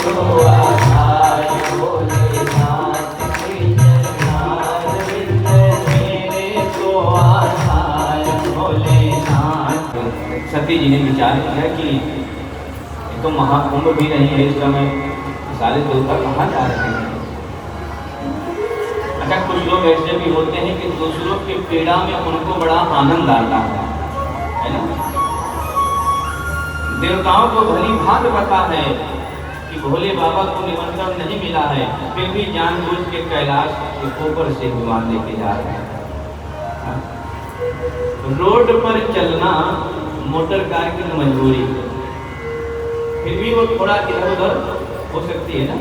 को आधार भोलेनाथ के चरणारविंद मेरे को आधार भोलेनाथ। सती जी ने विचार किया कि ये तो महाकुंभ भी नहीं है इस समय, सारे देवता कहाँ जा रहे हैं। अच्छा, कुछ लोग ऐसे भी होते हैं कि दूसरों की पीड़ा में उनको बड़ा आनंद आता है ना। देवताओं को भली भांति पता है कि भोले बाबा को निमंत्रण नहीं मिला है, फिर भी जानबूझ के कैलाश के ऊपर से विमान लेके जा रहे हैं। रोड पर चलना मोटर कार की मजबूरी, फिर भी वो थोड़ा इधर उधर हो सकती है ना।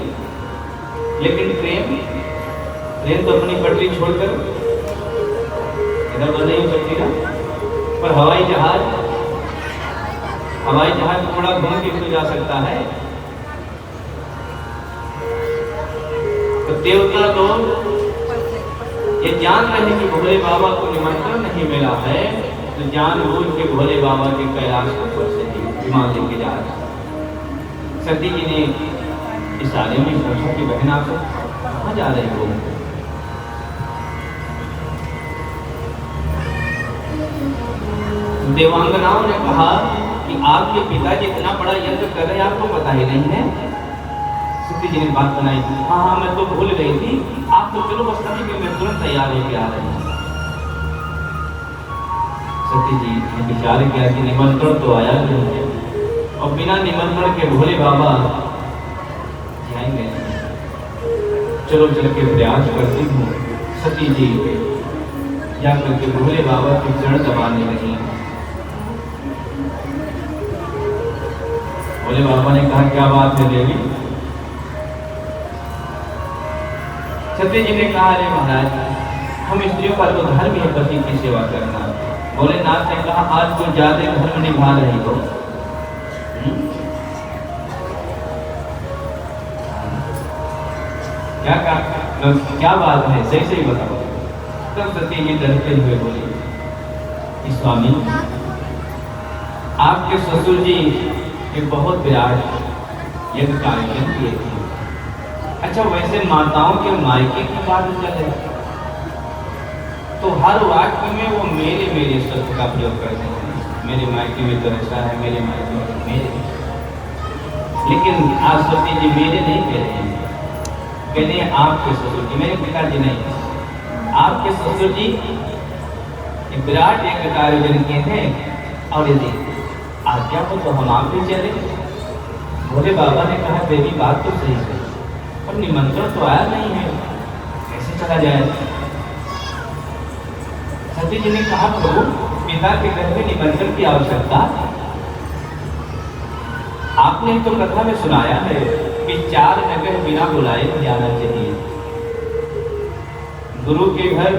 लेकिन ट्रेन तो अपनी पटरी छोड़कर इधर उधर नहीं हो सकती ना। पर हवाई जहाज थोड़ा घूम के तो जा सकता है। तो देवता लोग ये जान रहे हैं कि भोले बाबा को निमंत्रण नहीं मिला है, तो जानबूझ के भोले बाबा के कैलाश के ऊपर से विमान लेके जा रहे हैं। सती जी ने इशारे में पूछा कि बहन आप कहाँ जा रहे हो। देवांगनाओं ने कहा कि आपके पिताजी इतना बड़ा यज्ञ कर रहे हैं, आपको पता ही नहीं है। सती जी ने बात बनाई, हाँ मैं तो भूल गई थी, आप तो चलो बस अभी कि मैं तुरंत तैयार होकर आ रही हूँ। सती जी ने विचार किया कि निमंत्रण तो आया नहीं है और बिना निमंत्रण के भोले बाबा जाएंगे। चलो चल के प्रयास करती हूँ। सती जी जा करके भोले बाबा के चरण दबाने लगी। भोले बाबा ने कहा क्या बात है देवी। सती जी ने कहा अरे महाराज, हम स्त्रियों का तो धर्म है पति की सेवा करना। भोलेनाथ ने कहा आज तो ज्यादा धर्म निभा रही हो। क्या बात है, सही सही बताओ। तब सती जी डरते हुए बोली, स्वामी आपके ससुर जी एक बहुत विराट यज्ञ कार्यक्रम किए थे। अच्छा, वैसे माताओं के मायके की बात चले तो हर वाक्य में वो मेरे शब्द का प्रयोग करते हैं। मेरे मायके में तो ऐसा है, मेरे मायके में मेरे। लेकिन आज सती जी मेरे नहीं कह रहे हैं, कह रहे हैं आपके ससुर जी, मेरे पिताजी नहीं। आपके ससुर जी एक विराट यज्ञ का आयोजन किए थे और यदि आज्ञा हो तो हम आप भी चले। भोले बाबा ने कहा देवी बात तो सही है, पर निमंत्रण तो आया नहीं है, कैसे चला जाए। सती जी ने कहा प्रभु पिता के घर में निमंत्रण की आवश्यकता, आपने तो कथा में सुनाया है कि 4 जगह बिना बुलाए जाना चाहिए। गुरु के घर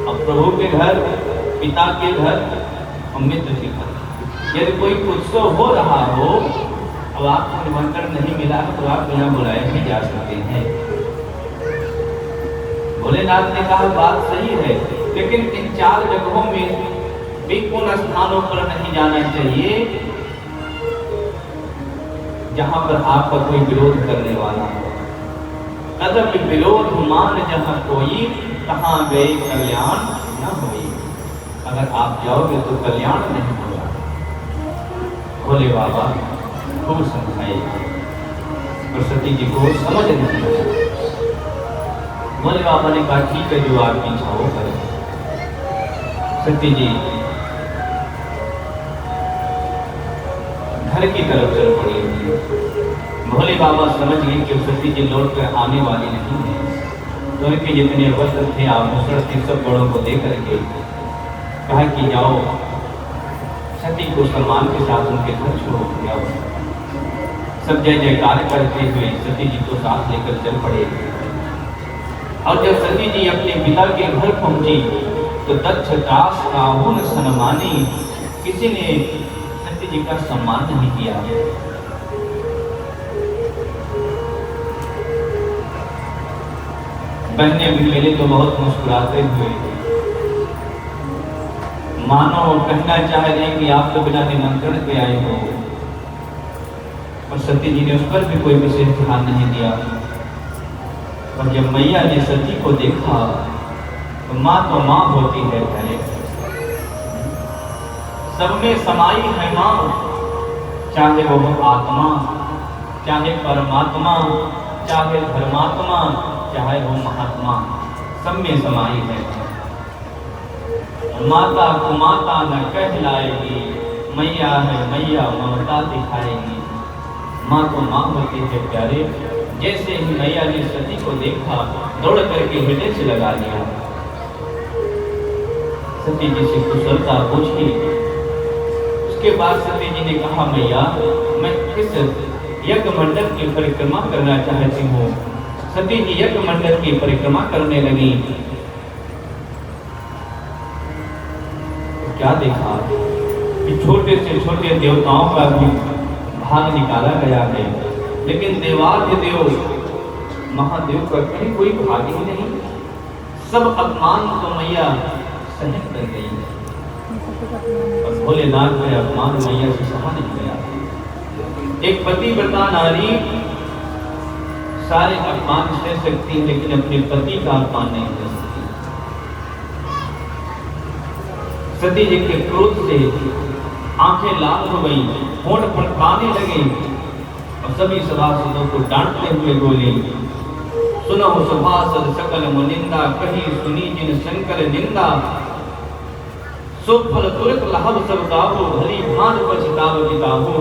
और प्रभु के घर, पिता के घर और मित्र के घर। यदि कोई उत्सव हो रहा हो अब आपको निमंत्रण नहीं मिला तो आप बिना बुलाए भी जा सकते हैं। भोलेनाथ ने कहा बात सही है, लेकिन इन 4 जगहों में भी उन स्थानों पर नहीं जाना चाहिए जहां पर आपका कोई विरोध करने वाला हो। कदम विरोध मान जहां कोई, कहां गए कल्याण न होई। अगर आप जाओगे तो कल्याण नहीं होगा। भोले बाबा खूब समझाए और सती जी को समझ नहीं आया। भोले बाबा ने कहा ठीक है, जो आपकी इच्छा हो करें। सती जी घर की तरफ चल पड़ी। भोले बाबा समझ गए कि सती जी लौट कर आने वाली नहीं है, तो उनके जितने वस्त्र थे आभूषण थे सब बड़ों को दे करके कहा कि जाओ सती को सम्मान के साथ उनके घर छोड़ो जाओ। सब जय जयकार करते हुए सती जी को साथ लेकर चल पड़े। और जब सती जी अपने पिता के घर पहुंची तो दक्ष दास काहुन सन्मानी, किसी ने सती जी का सम्मान नहीं किया। बहने भी मिले तो बहुत मुस्कुराते हुए, मानो कहना चाह रहे कि आप तो बिना निमंत्रण के आए हो, और सती जी ने उस पर भी कोई विशेष ध्यान नहीं दिया। और जब मैया ने सती को देखा तो माँ होती है पहले, सब में समाई है माँ, चाहे वो आत्मा, चाहे परमात्मा, चाहे धर्मात्मा, चाहे वो महात्मा, सब में समाई है। माता को माता न कहलाएगी, मैया है मैया ममता दिखाएगी। माँ तो माँ होती है प्यारे। जैसे ही मैया ने सती को देखा, दौड़ करके हृदय से लगा लिया। सती जी से कुशलता पूछी। उसके बाद सती जी ने कहा, मैया मैं किस यज्ञ मंडल की परिक्रमा करना चाहती हूँ। सती जी यज्ञ मंडल की परिक्रमा करने लगी। तो क्या देखा कि छोटे से छोटे देवताओं का भी भाग निकाला गया है, लेकिन देवाधिदेव महादेव का कहीं कोई भाग ही नहीं। सब अपमान तो मैया सहन कर गई और भोलेनाथ का अपमान मैया से सहा नहीं गया। एक पतिव्रता नारी सारे अपमान सह सकती है, लेकिन अपने पति का अपमान नहीं कर सकती। सती जी के क्रोध से आंखें लाल हो गई, होंठ फड़फड़ाने लगे और सभी सभासदों को डांटते हुए बोली, सुनो सभासद सकल मुनिंदा, कहीं सुनी जिन शंकर निंदा। सुफल तुरत लाभ सब गावो, भली भांत पछताव बितावो।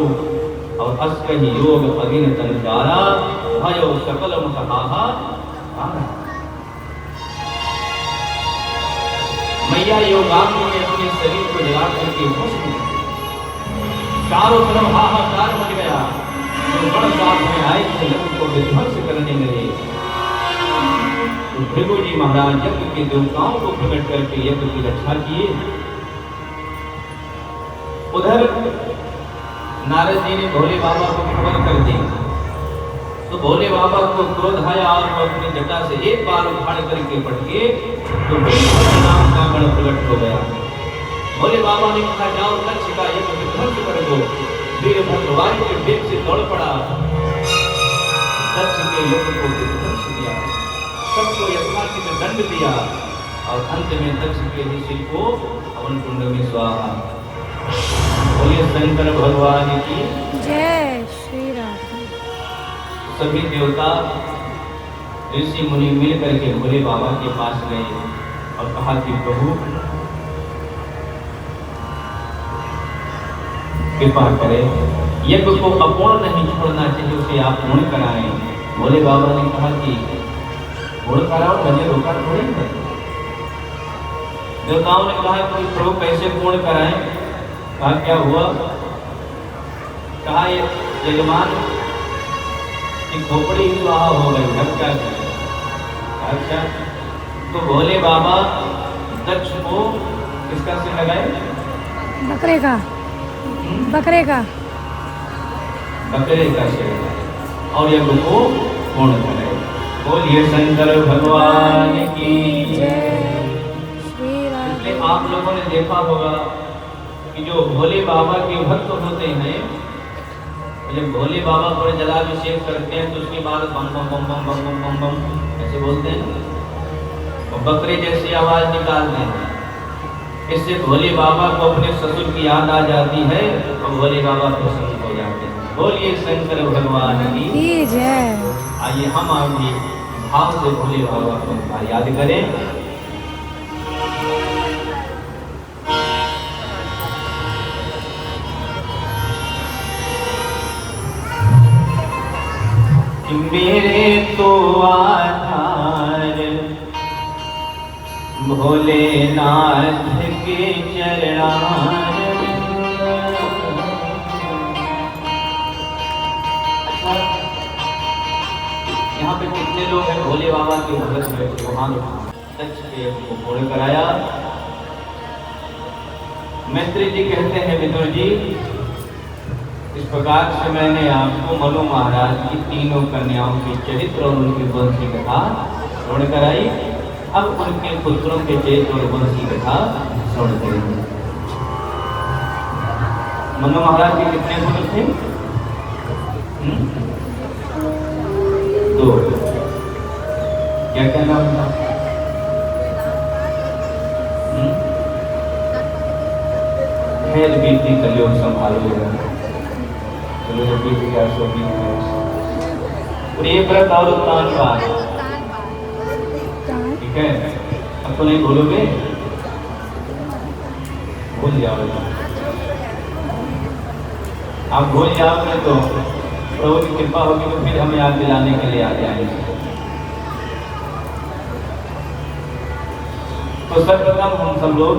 और अस कही योग अगिन तनकारा, भयो सकल मुसहाहा। मैया योगाग्नि में अपने शरीर को जला करके भस्म, चारों तरफ हाहाकार मच गया। जो बड़ साथ में आए थे यज्ञ को विध्वंस करने लगे। तो भृगु जी महाराज यज्ञ के देवताओं को प्रकट करके यज्ञ की रक्षा किए। उधर नारद जी ने भोले बाबा को खबर कर दी। तो भोले बाबा को क्रोध आया और वो अपनी जटा से एक बार उखाड़ करके पटके तो नाम का गण प्रकट हो गया। भोले बाबा ने कहा, जाओ लक्ष्य का यज्ञ विध्वंस कर दो। वीरभद्र वायु के वेग से दौड़ पड़ा, लक्ष्य के यज्ञ को विध्वंस किया, सबको यथाचित दंड दिया और अंत में लक्ष्य के ही सिर को हवन कुंड में स्वाहा। बोलिए शंकर भगवान की जय श्री राम। सभी देवता ऋषि मुनि मिल करके भोले बाबा के पास गए और कहा कि प्रभु कृपा करें, यज्ञ को अपूर्ण नहीं छोड़ना चाहिए, उसे आप पूर्ण कराएं। भोले बाबा ने कहा कि पूर्ण कराओ, मुझे रोका थोड़ी है। देवताओं ने कहा कि प्रभु कैसे पूर्ण कराएं। कहा क्या हुआ। कहा यजमान की खोपड़ी स्वाहा हो गई, अब क्या करें। अच्छा, तो भोले बाबा दक्ष को किसका सिर लगाए, बकरे का, बकरे का सिर और यज्ञ को पूर्ण करे। बोलिए शंकर भगवान की जय श्री राम। इसलिए आप लोगों ने देखा होगा कि जो भोले बाबा के भक्त होते हैं, जब भोले बाबा पर जलाभिषेक करते हैं तो उसके बाद बम बम बम बम बम बम बम बम ऐसे बोलते हैं और बकरे जैसी आवाज निकालते हैं। इससे भोले बाबा को अपने ससुर की याद आ जाती है और भोले बाबा प्रसन्न हो जाते हैं। बोलिए शंकर भगवान की जय। आइए हम आप भी भाव से भोले बाबा को याद करें। मेरे तो आधार भोलेनाथ के चरणार। यहाँ पे कितने लोग हैं भोले बाबा के भगत में, वहां दक्ष के को पूर्ण कराया। मैत्री जी कहते हैं, विदुर जी इस प्रकार से मैंने आपको मनु महाराज की तीनों कन्याओं के चरित्र और उनकी वंश की कथा श्रवण कराई। अब उनके पुत्रों के चरित्र और वंश की कथा श्रवण करेंगे। मनु महाराज के कितने पुत्र थे? दो, क्या क्या नाम था? खैर बेटी कलियो संभालो, चलो बेटी क्या सो भी प्रिय व्रत और उत्तान पाठ, ठीक है। अब तो नहीं बोलोगे, भूल जाओगे। आप भूल जाओगे तो प्रभु की कृपा होगी तो फिर हमें याद दिलाने के लिए आ जाएंगे। तो सर्वप्रथम हम सब लोग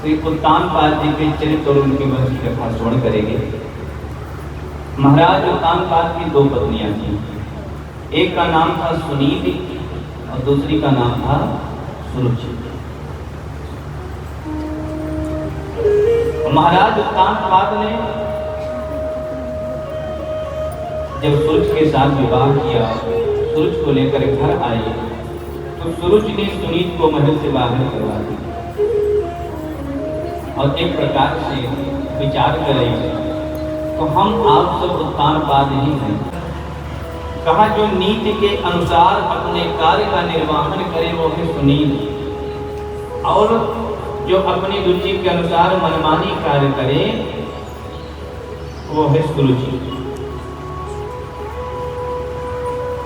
श्री उत्तान पाद जी के चरित्र और उनकी वंश की कथा श्रवण करेंगे। महाराज उत्तान पाद की दो पत्नियां थी, एक का नाम था सुनीति और दूसरी का नाम था सुरुचि। महाराज उत्तान पाद ने जब सूरज के साथ विवाह किया, सूरज को लेकर घर आए तो सूरज ने सुनीत को महल से बाहर करवा दिया और एक प्रकार से विचार करें तो हम आप सब उत्तान पाद ही हैं। कहा जो नीति के अनुसार अपने कार्य का निर्वहन करे वो है सुनीत, और जो अपनी रुचि के अनुसार मनमानी कार्य करे वो है सुरुचि।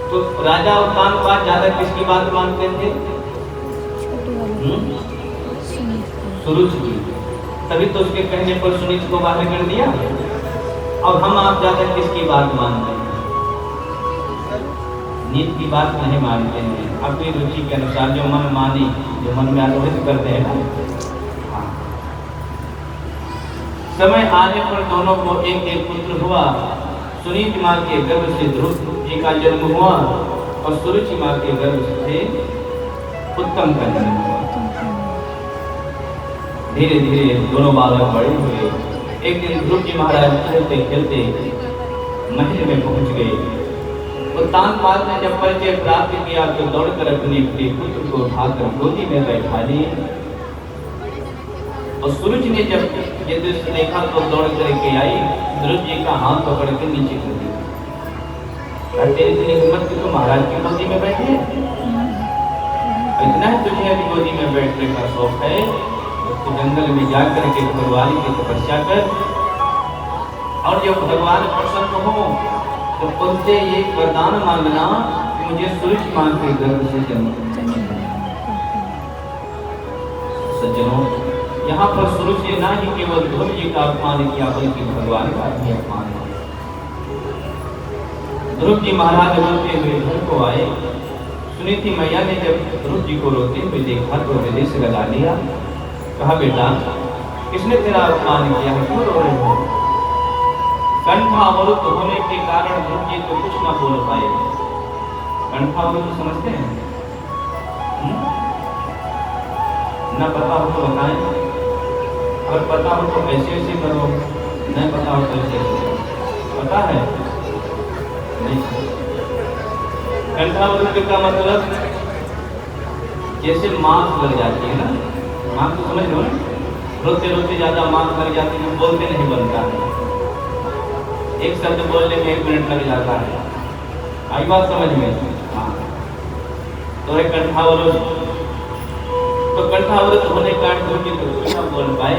तो राजा उत्तान पाद ज्यादा किसकी बात मानते थे? सुरुचि की। तभी तो उसके कहने पर सुनीत को बाहर कर दिया। और हम आप ज्यादा किसकी बात मानते हैं? नीत की बात नहीं मानते हैं, अपनी रुचि के अनुसार जो मन माने, जो मन में आरोहित करते हैं ना। हाँ। समय आने पर दोनों को एक एक पुत्र हुआ। सुनीति माँ के गर्भ से ध्रुव जी का जन्म हुआ और सुरुचि माँ के गर्भ से उत्तम का जन्म हुआ। धीरे धीरे दोनों बालक बड़े हुए। एक दिन ध्रुव जी महाराज खेलते खेलते महल में पहुंच गए। उत्तान पाद ने जब परिचय प्राप्त किया तो दौड़कर अपने पुत्र को उठाकर गोदी में बैठा लिए। और सूरज ने जब ये दृश्य देखा तो दौड़ करके आई, ध्रुव जी का हाथ पकड़ के नीचे कर दिया। कहते इतनी हिम्मत कि तुम महाराज की गोदी में बैठे, इतना ही तुझे अभी गोदी में बैठने का शौक है तो जंगल में जाकर के भगवान की तपस्या कर, और जब भगवान प्रसन्न हो तो उनसे ये वरदान मांगना कि मुझे सूरज मां के गर्भ से जन्म। सज्जनों, यहाँ पर सूरज ने ना ही केवल ध्रुव जी का अपमान किया बल्कि भगवान का भी अपमान किया। ध्रुव जी महाराज रोते हुए घर को आए। सुनीति मैया ने जब ध्रुव जी को रोते हुए देखा तो हृदय से लगा लिया। कहा बेटा किसने तेरा अपमान किया है, क्यों रो रहे हो? कंठावरुद्ध होने के कारण ध्रुव जी तो कुछ न बोल पाए। कंठावरुद्ध समझते हैं? न पता हो तो बताएं, अगर पता हो तो ऐसे ऐसे करो, नहीं पता हो तो ऐसे ऐसे करो। पता है? नहीं। कंठावरुद्ध का मतलब जैसे मांस लग जाती है ना, मांस तो समझ लो ना, रोते रोते ज्यादा मांस लग जाती है, बोलते नहीं बनता है। एक शब्द बोलने में 1 मिनट लग जाता है। आई बात समझ में? हाँ। तो एक कंठावरुद्ध, तो कंठावरुद्ध होने के कारण ध्रुव जी तो कुछ न बोल पाए।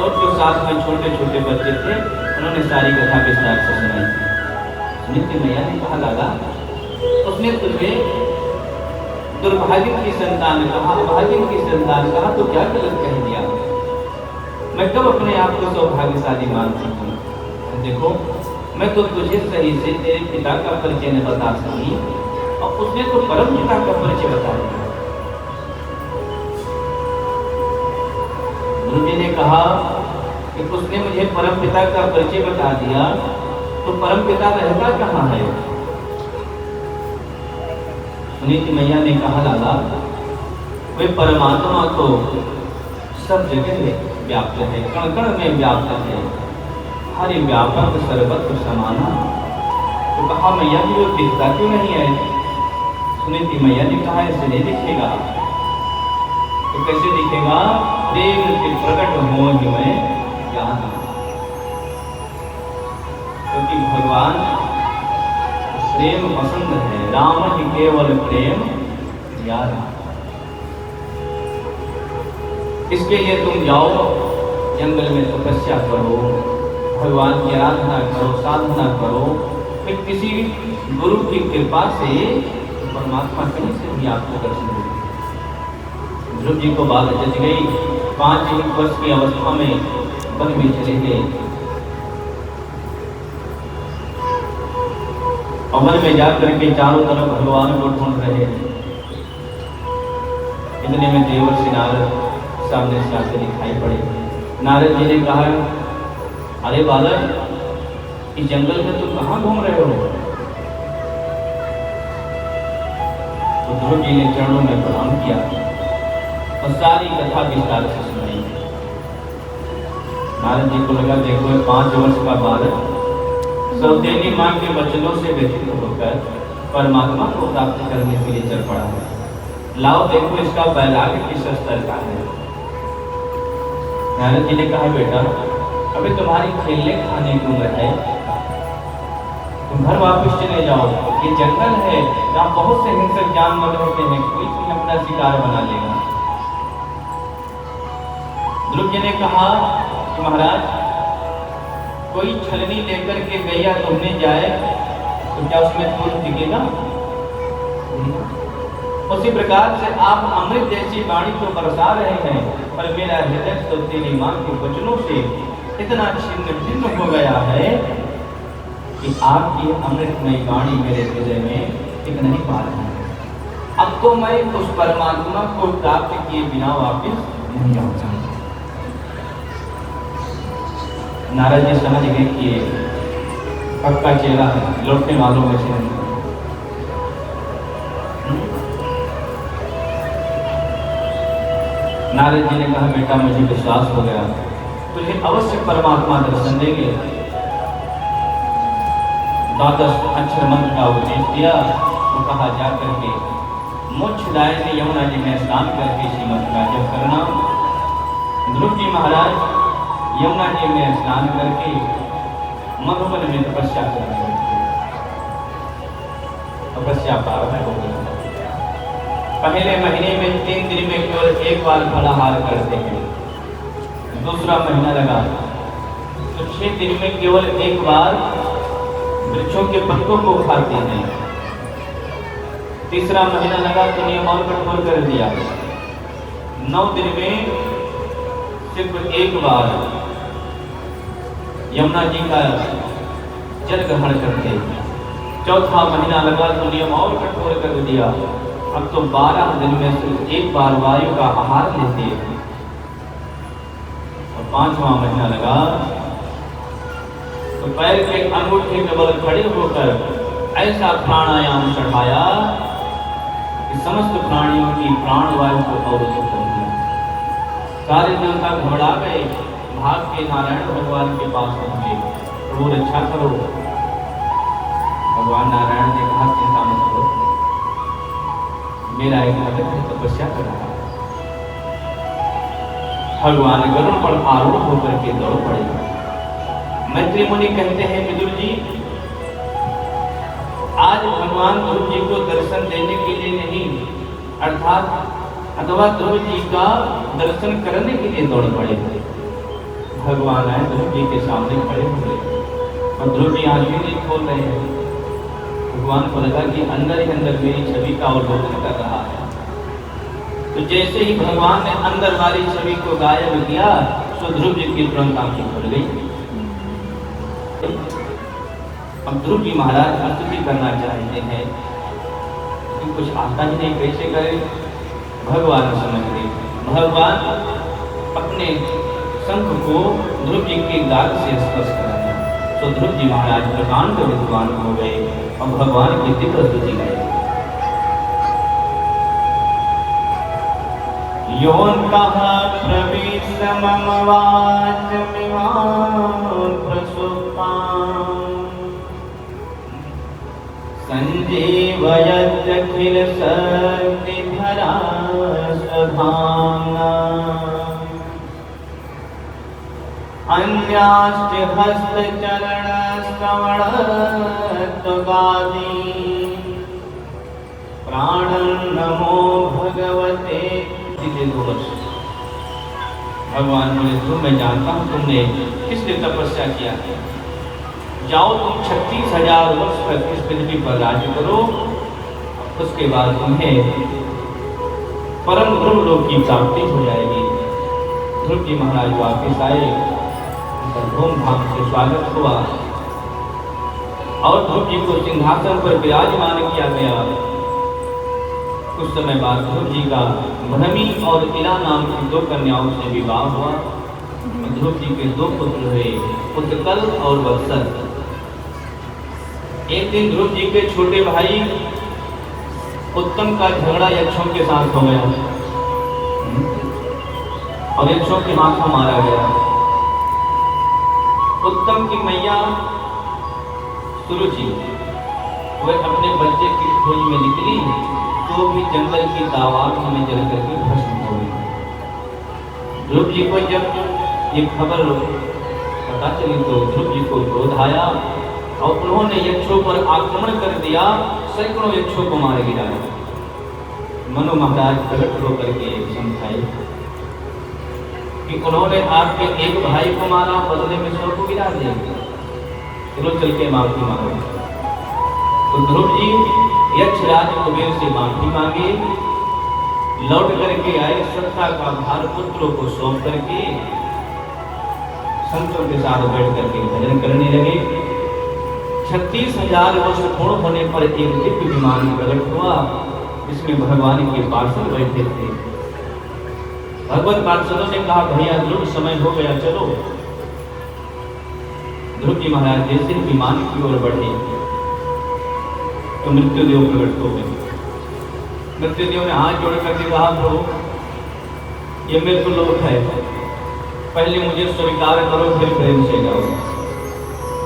और जो साथ में छोटे छोटे बच्चे थे उन्होंने सारी कथा विस्तार से सुनाई। सुनीति मैया ने कहा लगा उसने तुझे दुर्भाग्य की संतान कहा, अभाग्य की संतान कहा, तो क्या गलत कह दिया? मैं कब अपने आप को सौभाग्यशाली मानती हूँ? देखो मैं तो तुझे सही से तेरे पिता का परिचय नहीं बता सकी और उसने तो परम पिता का परिचय बता दिया। ध्रुव जी ने कहा कि उसने मुझे परम पिता का परिचय बता दिया, तो परम पिता रहता कहाँ है? सुनीति मैया ने कहा लाला वे परमात्मा तो सब जगह व्याप्त है, कण कण में व्याप्त है, हरि व्यापक सर्वत्र समाना। तो कहा मैया जी वो दिखता क्यों नहीं है? सुनीति मैया ने कहा ऐसे नहीं दिखेगा। तो कैसे दिखेगा? प्रेम के प्रकट हो में ज्ञान। भगवान प्रेम पसंद है, राम ही केवल प्रेम यार। इसके लिए तुम जाओ जंगल में तपस्या करो, भगवान की आराधना करो, साधना करो, फिर किसी गुरु की कृपा से परमात्मा कहीं से भी आपको दर्शन देंगे। ध्रुव जी को बात जच गई। 5 वर्ष की अवस्था में वन में चले गए। वन में जाकर के चारों तरफ भगवान को ढूंढ रहे। इतने में देवर्षि नारद सामने से आते दिखाई पड़े। नारद जी ने कहा, अरे बालक, इस जंगल में तुम कहाँ घूम रहे हो? तो ध्रुव जी ने चरणों में प्रणाम किया और सारी कथा विस्तार से सुनाई। नारद जी को लगा, देखो 5 वर्ष का बालक सौतेली मां के वचनों से व्यथित होकर परमात्मा को प्राप्त करने के लिए चल पड़ा है। लाओ देखो इसका वैराग्य किस स्तर का है। नारद जी ने कहा, बेटा अभी तुम्हारी खेलने खाने की उम्र है, तुम घर वापस चले जाओ। ये जंगल है, जहाँ बहुत से हिंसक जानवर होते हैं, कोई तुम्हें अपना शिकार बना लेगा। ध्रुव जी ने कहा कि महाराज, कोई छलनी लेकर के गैया दुहने जाए तो क्या उसमें दूध टिकेगा? उसी प्रकार से आप अमृत जैसी वाणी तो बरसा रहे हैं, पर मेरा हृदय तो तेरी मां के वचनों से इतना छिन्न भिन्न हो गया है कि आपकी अमृतमयी वाणी मेरे हृदय में टिक नहीं पा रही है। अब तो मैं उस परमात्मा को प्राप्त किए बिना वापिस नहीं जाऊंगा। नारद जी समझ गए कि पक्का चेहरा लौटने वालों में से नहीं। नारद जी ने कहा, बेटा मुझे विश्वास हो गया, तुझे अवश्य परमात्मा दर्शन देंगे। 12 अक्षर मंत्र का उपदेश दिया। तो कहा, जा करके मोक्षदायिनी यमुना जी में स्नान करके श्रीमद का जप करना। ध्रुव जी महाराज यमुना जी में स्नान करके मधुबन में तपस्या करने लगे। तपस्या प्रारंभ हो गई। पहले महीने में 3 दिन में केवल 1 बार फलाहार करते हैं। दूसरा महीना लगा तो 6 दिन में केवल 1 बार वृक्षों के पत्तों को खाते हैं। तीसरा महीना लगा तो नियम और कठोर कर दिया। 9 दिन में सिर्फ 1 बार यमुना जी का जल ग्रहण करते। चौथा महीना लगा तो नियम और कठोर कर दिया। अब तो 12 दिन में सिर्फ 1 बार वायु का आहार लेते। और 5वां महीना लगा तो पैर के अंगूठे के बल खड़े होकर ऐसा प्राणायाम चढ़ाया कि समस्त प्राणियों की प्राण वायु को अवरुद्ध कर दिया। सारे देवता घबरा गए, भाग के नारायण भगवान के पास पहुंचे। प्रभु रक्षा करो। भगवान नारायण ने कहा, चिंता मत करो, मेरा एक भक्त तपस्या कर रहा है। भगवान गरुड़ पर आरूढ़ होकर के दौड़ पड़े। मैत्री मुनि कहते हैं, विदुर जी आज भगवान ध्रुव जी को दर्शन देने के लिए नहीं, अर्थात अथवा ध्रुव जी का दर्शन करने के लिए दौड़ पड़े। भगवान आए, ध्रुव जी के सामने खड़े हुए और ध्रुव जी आंखें नहीं खोल रहे हैं। भगवान को लगा कि अंदर ही अंदर मेरी छवि का अवलोकन कर रहा है। तो जैसे ही भगवान ने अंदर वाली छवि को गायब किया तो ध्रुव जी की तुरंत आंखें खुल गई। अब ध्रुव जी महाराज स्तुति करना चाहते हैं कि कुछ आता ही नहीं, कैसे करें? भगवान समझ गए। भगवान अपने शंख को ध्रुव जी के गाल से स्पर्श कराया तो ध्रुव जी महाराज प्रकांड विद्वान हो गए और भगवान की दिव्य स्तुति गाई। योऽन्तः प्रविश्य मम वाचमिमां प्रसुप्तां संजीवयत्यखिल शक्तिधरा स्वधाम्ना अन्याश्च हस्तचरणश्रवणत्वगादि प्राणं नमो भगवते। भगवान बोले तुम, मैं जानता हूँ तुमने किस लिए तपस्या किया है। जाओ तुम 36,000 वर्ष तक इस पृथ्वी पर राज्य करो, उसके बाद तुम्हें परम ध्रुव लोक की प्राप्ति हो जाएगी। ध्रुव जी महाराज वापिस आए, उनका धूमधाम से स्वागत हुआ और ध्रुव जी को सिंहासन पर विराजमान किया गया। कुछ समय बाद ध्रुव जी का भ्रमी और इला नाम की 2 कन्याओं से विवाह हुआ। ध्रुव जी के 2 पुत्र हुए, उत्कल और वत्सल। एक दिन ध्रुव जी के छोटे भाई उत्तम का झगड़ा यक्षों के साथ हो गया और यक्षों के माथा मारा गया। उत्तम की मैया सुरुचि वह अपने बच्चे की खोज में निकली तो भी जंगल की दावाग में जल करके भस्म हो गई। ध्रुव जी को जब ये खबर पता चली तो ध्रुव जी को क्रोध आया और उन्होंने यक्षों पर आक्रमण कर दिया, सैकड़ों यक्षों को मार गिराया। मनु महाराज प्रकट होकर के समझाए कि उन्होंने आपके एक भाई को मारा, बदले में 100 को गिरा दिया, चलो चल के माफी मांगो। तो ध्रुव जी यक्षराज कुबेर से माफी मांगे, लौट करके आए, श्रद्धा का भार पुत्रों को सौंप करके संतों के साथ बैठ करके भजन करने लगे। 36,000 वर्ष पूर्ण होने पर एक दिव्य विमान प्रकट हुआ, जिसमें भगवान के पार्षद बैठे थे। भगवत पार्षदों ने कहा भैया ध्रुव समय हो गया, चलो। ध्रुव जी महाराज जैसे विमान की ओर बढ़े तो मृत्युदेव प्रकट हो गए। मृत्युदेव ने हाथ जोड़ करके कहा प्रभु ये मृत्यु लोक है, पहले मुझे स्वीकार करो फिर प्रेम से जाओ।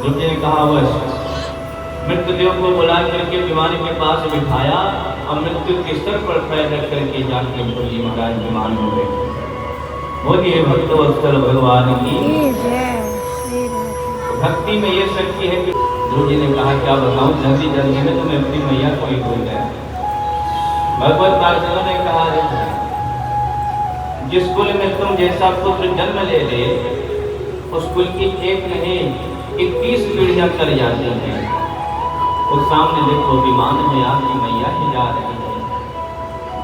ध्रुव जी ने कहा अवश्य। मृत्युदेव को बुला करके विमान के पास बिठाया और मृत्यु के स्तर पर पैर रख करके जाके ध्रुव जी महाराज विमान में बैठे। बोलिए भक्तवत्सल भगवान की भक्ति में ये शक्ति है कि ध्रुव जी ने कहा क्या बताऊं, जल्दी जल्दी में तो मैं अपनी मैया को ही भूल गया। भगवत पार्षदों ने कहा जिस कुल में तुम जैसा पुत्र जन्म ले ले उस कुल की एक नहीं 21 पीढ़ियां कर जाती हैं। उस सामने देखो विमान में आपकी मैया ही जा रही है।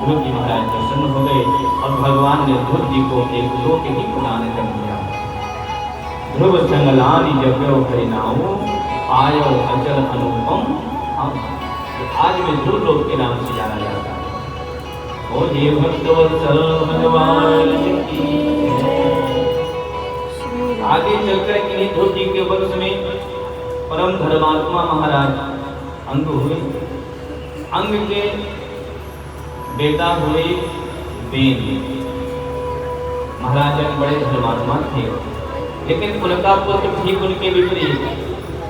ध्रुव जी महाराज प्रसन्न हो गए और भगवान ने ध्रुव जी को एक लोक ही प्रदान कर दिया। ध्रुव संगलानी जप्यो हरिनाम आयो अचल अनुपम। आज में ध्रुव लोक के नाम से जाना जाता है। ओ हे भक्तवत्सल भगवान की। आगे चलकर इन्हीं ध्रुव जी के वंश में परम धर्मात्मा महाराज अंग हुए। अंग के बेटा हुए बेन। महाराज बड़े धर्मात्मा थे, लेकिन उनका पुत्र ठीक उनके विपरीत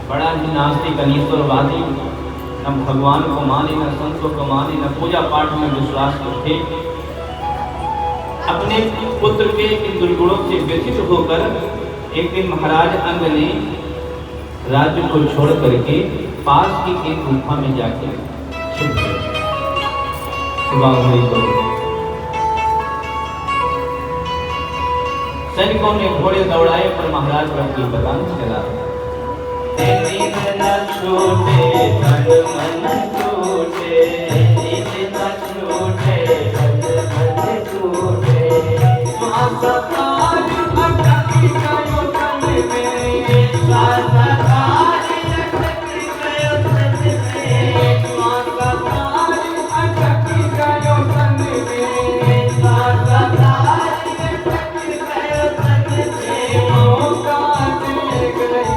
बड़ा ही नास्तिक अनीश्वरवादी, न भगवान को माने, न संतों को माने, न पूजा पाठ में विश्वास थे। अपने पुत्र के इन दुर्गुणों से व्यथित होकर एक दिन महाराज अंग ने राज्य को छोड़ करके पास की एक गुफा में जाकर छिप गए। सुबह हुई तो सैनिकों ने घोड़े दौड़ाए पर महाराज का कोई पता नहीं चला। छूटे तन मन छूटे, न छूटे तन मन छूटे, श्वासकार अटकी गयो तन में, श्वासकार अटकी गयो तन में, श्वासकार अटकी गयो तन में, श्वासकार अटकी गयो तन में, मौका दे गई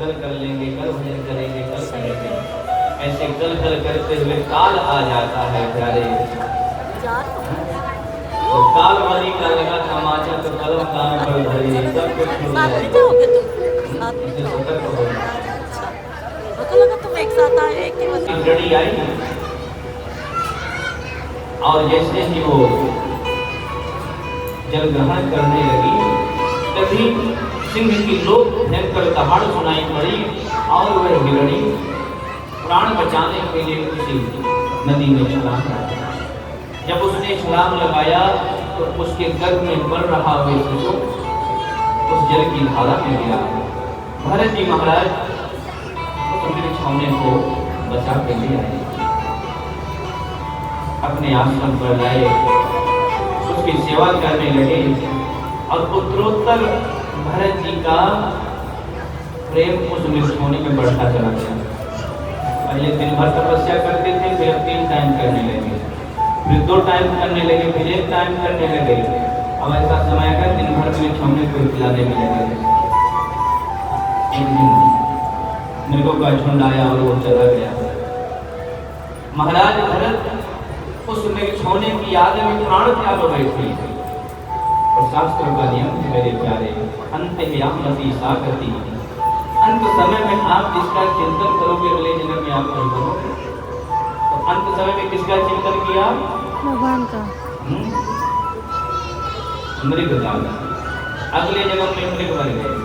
कल कर लेंगे, कल भजन करेंगे, कल करेंगे, ऐसे कल करते हुए काल आ जाता है प्यारे। तो काल वाली का लगा तमाचा तो कलम कान पर धरी, सब कुछ छूट जाएगा। इससे सतर्क हो जाना। तुम एक साथ आए कि एक लड़ी आई और जैसे ही वो जल ग्रहण करने लगी तभी सिंह की लोक भयंकर दहाड़ सुनाई पड़ी और वह हिरणी प्राण बचाने के लिए किसी नदी में छलांग लगाया। जब उसने छलांग लगाया तो उसके गर्भ में बढ़ रहा हुआ शिशु उस जल की धारा में गिरा। भरत जी महाराज उस छावने को बचा के ले आए, अपने आश्रम पर लाए, उसकी सेवा करने लगे और उत्तरोत्तर भरत जी का प्रेम उस मिर्चोनी में बढ़ता चला गया। पहले दिन भर तपस्या करते थे, फिर 3 टाइम करने लगे, फिर 2 टाइम करने लगे, फिर 1 टाइम करने लगे। अब ऐसा समय आकर दिन भर में छावने को खिलाने में लगे। एक दिन मृगों का झुंड आया और वो चला गया। महाराज भरत उस मिर्चोने की याद में प्राण त्याग बैठे और शास्त्रों का नियम है मेरे प्यारे, अंत यामति सागति, अंत समय में आप जिसका चिंतन करोगे अगले जन्म में आप नहीं करोगे। तो अंत समय में किसका चिंतन किया? भगवान का। मृग का। अगले जन्म में मृग बन गए।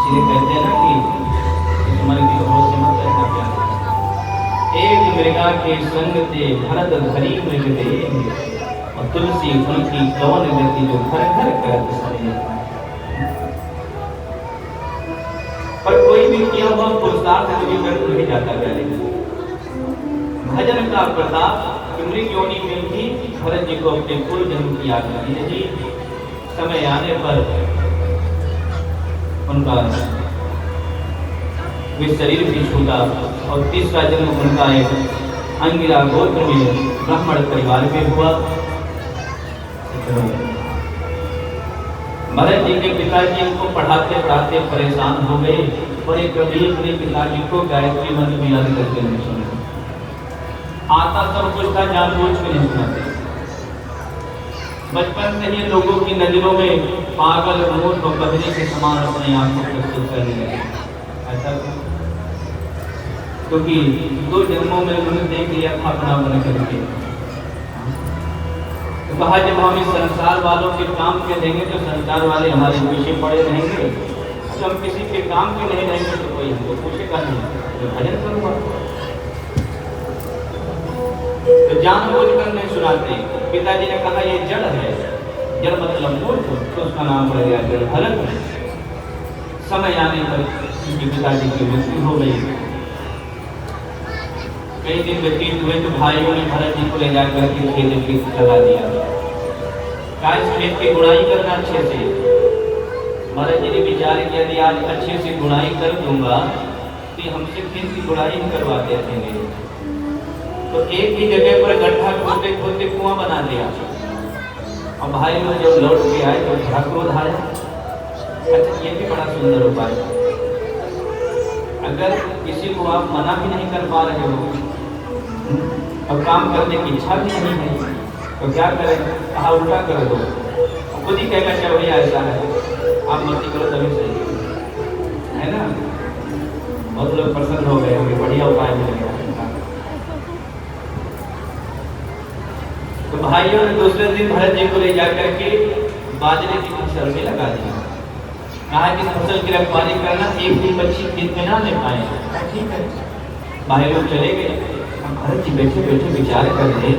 इसलिए कहते हैं ना कि तुम्हारे की भरोसे मत रहना प्यारे। एक मृगा के संग से भरत धरी मृग दे और तुलसी फल की कौन गति जो घर घर करत सरे। पर कोई भी किया हुआ पुरुषार्थ कभी व्यर्थ नहीं जाता पहले। भजन का प्रताप मृग योनि में भी भरत जी को अपने पूर्व जन्म की याद करनी है जी। समय आने पर उनका वे शरीर भी छूटा और तीसरा जन्म उनका एक अंगिरा गोत्र में ब्राह्मण परिवार में हुआ। भरत जी के पिताजी इनको पढ़ाते पढ़ाते परेशान हो गए और एक कभी अपने पिताजी को गायत्री मंत्र में याद करके नहीं सुना। आता सब कुछ था, जानबूझ के नहीं सुनाते। बचपन से ही लोगों की नजरों में पागल मूर्ख और बहरी के समान अपने आप को प्रस्तुत करने लगे। ऐसा क्योंकि 2 जन्मों में उन्होंने देख लिया था अपना बन करके। तो कहा जब हम इस संसार वालों के काम के देंगे तो संसार वाले हमारे पीछे पड़े रहेंगे। तो हम किसी के काम के नहीं रहेंगे तो कोई हमको पूछेगा नहीं, तो भजन करूँगा। तो जानबूझ कर नहीं सुनाते। पिताजी ने कहा ये जड़ है, जड़ मतलब मूर्ख, तो उसका नाम पड़ गया जड़ भरत। समय आने पर उनके पिताजी की मृत्यु हो गई। कई दिन व्यतीत हुए तो भाइयों ने भरत जी को ले जाकर के खेत में लगा दिया। इस खेत की गुड़ाई करना अच्छे से। भरत जी ने विचार किया यदि आज अच्छे से गुड़ाई कर दूंगा तो हमसे खेत की गुड़ाई ही करवाते थे। तो एक ही जगह पर गड्ढा खोदते खोदते कुआं बना दिया। और भाई लोग जब लौट के आए तो बड़ा क्रोध आया। अच्छा ये भी बड़ा सुंदर उपाय। अगर किसी को आप मना भी नहीं कर पा रहे हो और काम करने की इच्छा भी नहीं है तो क्या करें? कहा उल्टा कर दो। खुद ही कहना चाहिए भैया ऐसा है, आप मस्ती करो तभी सही है ना। बहुत लोग प्रसन्न हो गए होंगे, बढ़िया उपाय मिल गया। तो भाइयों ने दूसरे दिन भरत जी को ले जाकर के बाजरे की फसल में लगा दिया। कहा कि फसल की रखवाली करना, एक भी बच्ची खेत में ना ले पाए। ठीक है, भाई लोग चले गए। भरत जी बैठे बैठे विचार कर रहे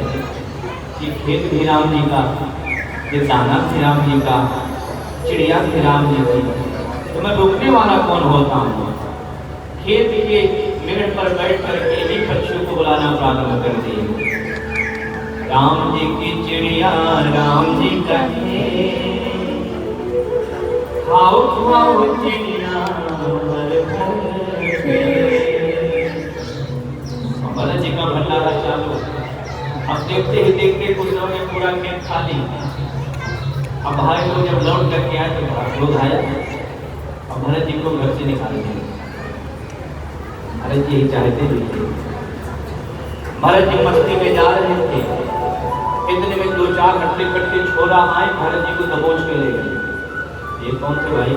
कि खेत भी राम जी का, ये दाना भी राम जी का, चिड़िया भी राम जी की, तो मैं रोकने वाला कौन होता हूँ? खेत के मेड़ पर बैठ करके भी पक्षियों को बुलाना प्रारंभ कर दिए। राम जी की चिड़िया राम जी का खाओ खाओ चिड़िया भरत जी का भंडारा चालू। अब देखते ही देखते कुछ लोगों ने पूरा खेत खा ली। अब भाई लोग जब लौट करके आए तो बड़ा क्रोध आया। और भरत जी को घर से निकाल दिया। भरत जी यही चाहते भी थे। भरत जी मस्ती में जा रहे थे, इतने में 2-4 हट्टे-कट्टे छोरा आए, भरत जी को दबोच के ले गए। ये कौन थे भाई?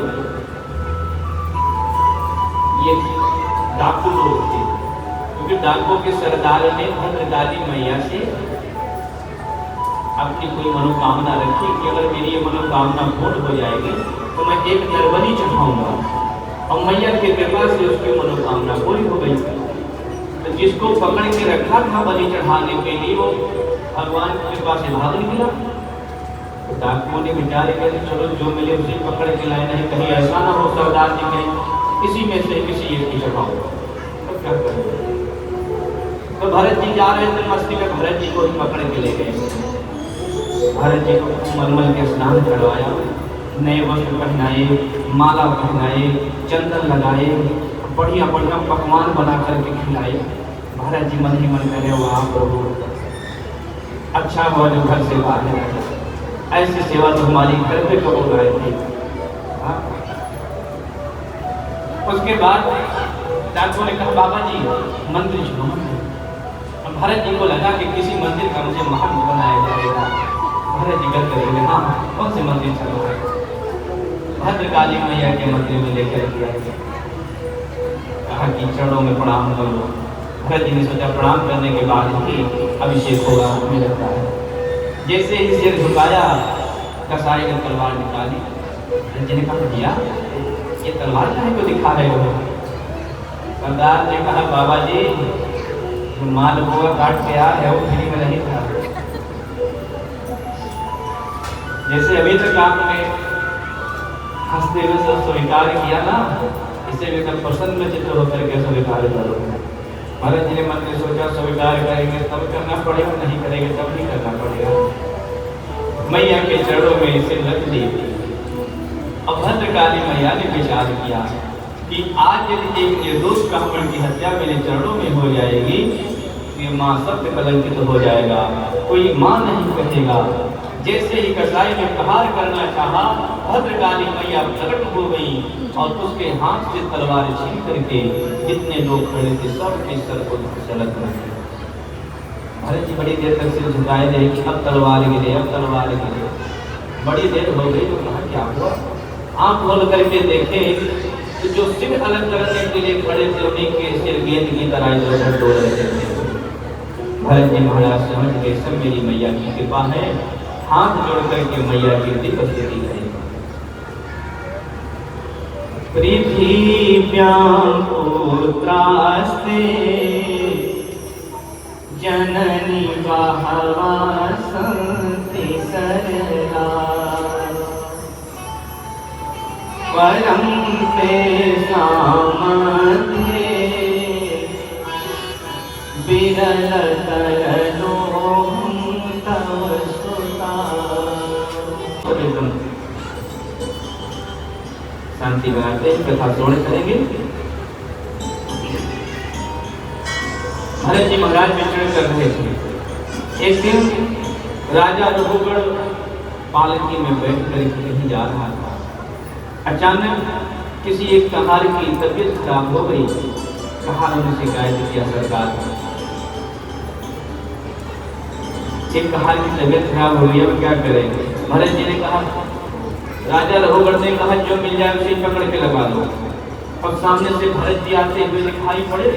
ये डाकू लोग थे, क्योंकि डाकुओं के सरदार ने भद्रकाली मैया से अपनी कोई मनोकामना रखी कि अगर मेरी ये मनोकामना पूर्ण हो जाएगी तो मैं एक नरबली चढ़ाऊंगा, और मैया की कृपा से उसकी मनोकामना पूरी हो गई। तो जिसको पकड़ के रखा था बलि चढ़ाने के लिए, वो भगवान की कृपा से भाग निकला। तो डाकुओं ने विचार किया कि चलो जो मिले उसे पकड़ के लाए, नहीं कहीं ऐसा ना हो सरदार जी में किसी में से किसी एक की चढ़ाओ। तो क्या करें? तो भरत जी जा रहे थे मस्ती में, भरत जी को ही पकड़ के ले गए। भरत जी को मलमल के स्नान करवाया, नए वस्त्र पहनाए, माला पहनाए, चंदन लगाए, बढ़िया बढ़िया पकवान बना करके खिलाए। भरत जी मन ही मन करे वहाँ प्रभु अच्छा हुआ जो घर से बाहर आए, ऐसी सेवा तो हमारी घर पे कब हो रहे थे। उसके बाद डाकुओं ने कहा बाबा जी मंदिर चुनो। भरत जी को लगा कि किसी मंदिर का मुझे महंत बनाया जाएगा। भरत जी कर करेंगे, हाँ कौन से मंदिर चलो है? भद्रकाली मैया के मंदिर में लेकर गया। कहा कि चरणों में प्रणाम करो। भरत जी ने सोचा प्रणाम करने के बाद ही अभिषेक होगा, हमें लगता है। जैसे ही सिर झुकाया, कसाई ने तलवार निकाली। भरत जी ने कहा भैया ये तलवार काहे को दिखा रहे हो? सरदार ने कहा बाबा जी जो माल हुआ काट के आ है वो फ्री में नहीं था। जैसे अभी तक आपने हंसते हुए सब स्वीकार किया ना, इसे भी एकदम प्रसन्न चित्त होकर के स्वीकार करो। भरत जी ने मन में सोचा स्वीकार करेंगे तब करना पड़ेगा, नहीं करेंगे तब नहीं करना पड़ेगा। मैया के चरणों में इसे रख दी। अब भद्रकाली मैया ने विचार किया कि आज यदि एक निर्दोष ब्राह्मण की हत्या मेरे चरणों में हो जाएगी तो ये माँ सत्य कलंकित हो जाएगा, कोई माँ नहीं कहेगा। जैसे ही कसाई ने प्रहार करना चाहा, भद्रकाली मैया प्रकट हो गई और उसके हाथ से तलवार छीन करके जितने लोग खड़े थे सबके सर को सलग कर दिया। भरत जी बड़ी देर तक सिर झुकाए रहे कि अब तलवार गिरे, अब तलवार गिरे। बड़ी देर हो गई तो कहा क्या हुआ? आंख खोल करके देखे तो जो सिर अलग करने के लिए खड़े थे उन्हीं के सिर गेंद की तरह इधर डोल रहे थे। भरत जी महाराज समझ गए सब मेरी मैया की कृपा है, हाथ जोड़ करके मैया की दिव्य स्तुति करें। पृथिव्यां पुत्रास्ते जननी बहवा सन्ति सरला, परम तेषां मध्ये विरलतरलों तव सुता। शांति बनाते हैं, कथा श्रवण करेंगे। भरत जी महाराज विचरण कर रहे थे। एक दिन राजा रघुगण पालकी में बैठ कर कहीं जा रहा था। अचानक किसी एक कहार की तबीयत खराब हो गई। कहार ने शिकायत किया सरकार, एक कहार की तबीयत खराब हो गई, अब क्या करेंगे? भरत जी ने कहा, राजा रघुगण ने कहा जो मिल जाए उसे पकड़ के लगा लो। और सामने से भरत जी आते हुए दिखाई पड़े।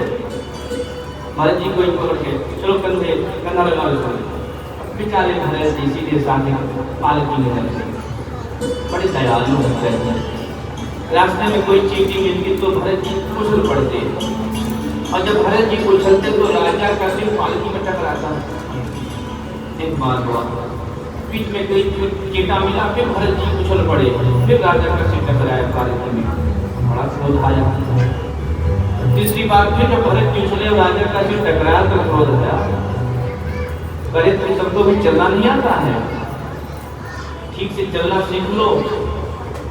भरत जी को एक पकड़ के चलो कंधे कंधा लगा लो। बेचारे भरत जी सीधे सामने पालकी में लगे। बड़े दयालु होते हैं। रास्ते में कोई चींटी मिलती तो भरत जी उछल पड़ते, और जब भरत जी उछलते तो राजा का सिर पालकी में टकराता। एक बार हुआ बीच में कोई चींटा मिला, फिर भरत जी उछल पड़े, फिर राजा का सिर टकराया पालकी में। बड़ा क्रोध आया। तीसरी बार फिर जब भरत जी उछले राजा का सिर टकराया तो क्रोध आया। अरे तुम सबको भी चलना नहीं आता है, ठीक से चलना सीख लो,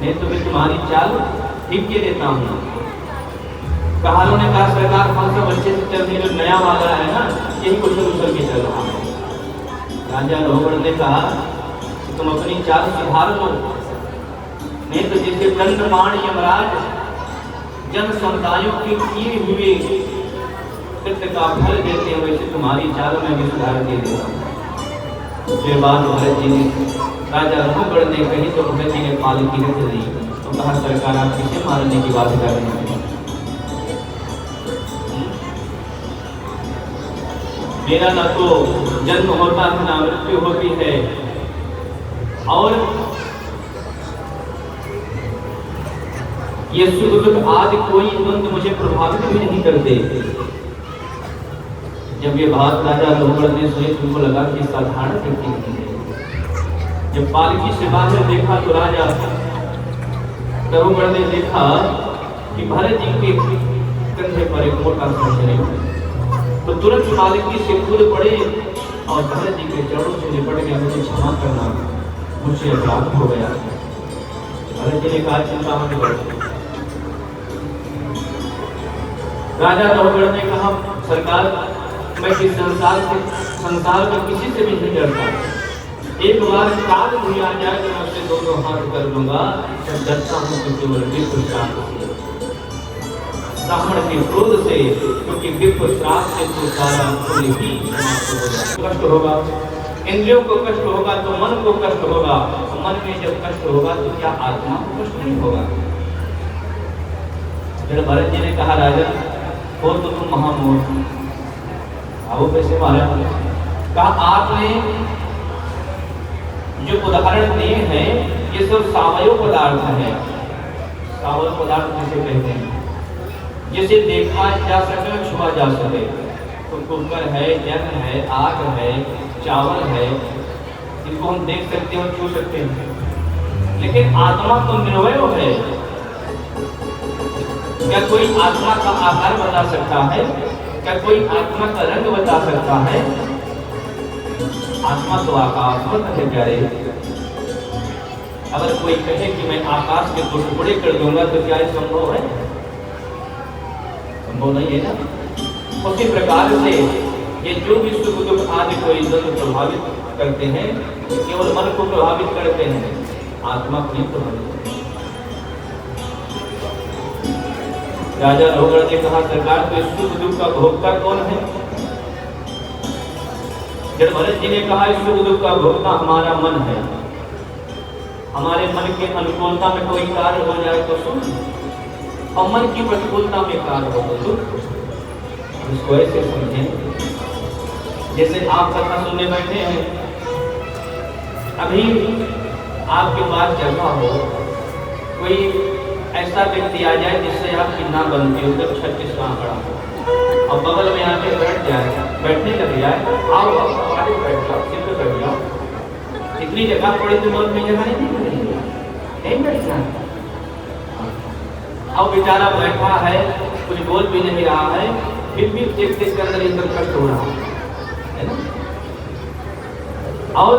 नहीं तो मैं तुम्हारी चाल ठीक के देता हूँ। कहारों ने कहा सरकार कौन सा बच्चे से चलने जो नया वाला है ना यही कुछ उछल के चल रहा है। राजा रघुगण ने कहा तुम अपनी चाल सुधार लो, नहीं तो जिसके दंड मान यमराज जन समुदायों के किए हुए कृत्य का फल देते हैं, वैसे तुम्हारी चालों में भी सुधार दे देगा। फिर बाद भरत जी ने राजा रघुगण ने कही तो भरत जी ने पालकी रख दी। तो कहा सरकार आप किसे मारने की बात कर रहे हैं? मेरा ना तो जन्म होता है ना मृत्यु होती है, और ये सुख दुख आदि कोई द्वंद्व मुझे प्रभावित भी नहीं करते। जब ये बात राजा रघुगण ने सुनी तो उनको लगा कि साधारण व्यक्ति नहीं है। जब पालकी से बाहर देखा तो राजा रघुगण ने देखा कि भरत जी के कंधे पर एक मोटा सा शरीर, तो तुरंत पालकी से कूद पड़े और भरत जी के चरणों से निपट गया, मुझे क्षमा करना, मुझसे अपराध हो गया। भरत जी ने कहा चिंता मत करो। राजा रघुगण ने कहा सरकार मैं इस संसार में किसी से भी नहीं डरता। एक बार काल भी आ जाए तो मैं उससे दोनों हाथ कर लूंगा। जब डरता हूँ तो केवल विप्र श्राप से, ब्राह्मण के क्रोध से, क्योंकि विप्र श्राप से तो सारा ही कष्ट होगा। इंद्रियों को कष्ट होगा तो मन को कष्ट होगा। मन में जब कष्ट होगा तो क्या आत्मा को कष्ट नहीं होगा? फिर भरत जी ने कहा राजा हो तो तुम महामूर्ख, वो कैसे मारा? कहा आपने जो उदाहरण दिए हैं ये सब सावयव पदार्थ है। सावयव पदार्थ जिसे कहते हैं, जिसे देखा जा सके, छुआ जा सके। तो कुकर है, जल है, आग है, चावल है, इनको हम देख सकते हैं, छू सकते हैं। लेकिन आत्मा तो निर्वय है। क्या कोई आत्मा का आकार बता सकता है? क्या कोई आत्मा का रंग बता सकता है? आत्मा तो आकाशवत है प्यारे। अगर कोई कहे कि मैं आकाश के टुकड़े कर दूंगा तो क्या ये संभव है? संभव नहीं है ना। उसी प्रकार से ये जो भी सुख दुख आदि को इधर प्रभावित करते हैं, केवल मन को प्रभावित करते हैं, आत्मा को नहीं प्रभावित करते। राजा रघुगण ने कहा सरकार तो इस सुख दुख का भोक्ता कौन है? जब भरत जी ने कहा इस सुख दुख का भोक्ता हमारा मन है, हमारे मन के अनुकूलता में कोई कार्य हो जाए तो सुख, और मन की प्रतिकूलता में कार्य हो तो दुख। इसको ऐसे समझें जैसे आप कथा सुनने बैठे हैं, अभी आपके पास जगह हो, कोई ऐसा व्यक्ति आ जाए जिससे आपकी ना बनती हो, जब 36 कहाँ खड़ा हो और बगल में आके बैठ जाए, बैठने लग जाए, आओ आगे बैठ जाओ, सिर पे बैठ जाओ। इतनी जगह पड़ी तो मन में जगह नहीं बैठना। अब बेचारा बैठा है, कुछ बोल भी नहीं रहा है, फिर भी देख के अंदर एकदम कष्ट हो रहा है ना। और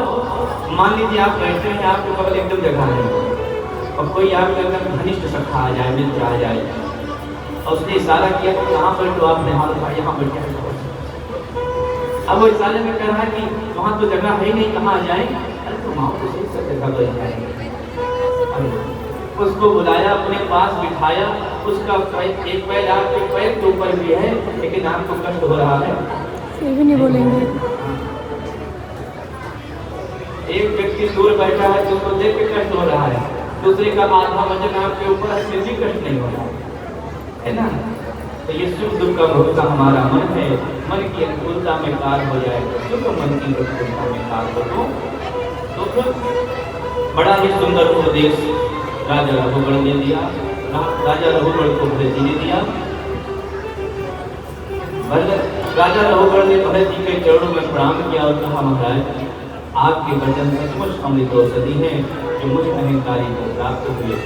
मान लीजिए आप बैठे हैं, आपके बगल एकदम जगह नहीं, और कोई आपके अंदर घनिष्ठ सखा आ जाए, मित्र आ जाए, और उसने इशारा किया कि कहाँ बैठो, आपने हाथ उठाया यहाँ बैठे। अब वो इशारे में कह रहा है कि वहाँ तो जगह है ही नहीं, कहाँ आ जाए? अरे तो वहाँ तो सही सब जगह बैठ जाएंगे। उसको बुलाया, अपने पास बिठाया, उसका एक पैर आपके पैर के ऊपर भी है, लेकिन आपको कष्ट हो रहा है, फिर भी नहीं बोलेंगे। एक व्यक्ति दूर बैठा है तो उसको देख के कष्ट हो रहा है, दूसरे का आधा वजन आपके ऊपर है, फिर भी कष्ट नहीं हो रहा है ना। तो ये सुख दुख का भोक्ता हमारा मन है। मन की अनुकूलता में कार्य हो जाए तो सुख, मन की प्रतिकूलता में कार्य हो तो दुख। बड़ा ही सुंदर उपदेश राजा रघुगण ने दिया, राजा रघुगण को भरत जी ने दिया। राजा रघुगण ने भरत जी के चरणों में प्रणाम किया और कहा महाराज आपके वचन सचमुच अमृत औषधि है जो मुझ अहंकारी को प्राप्त हुए।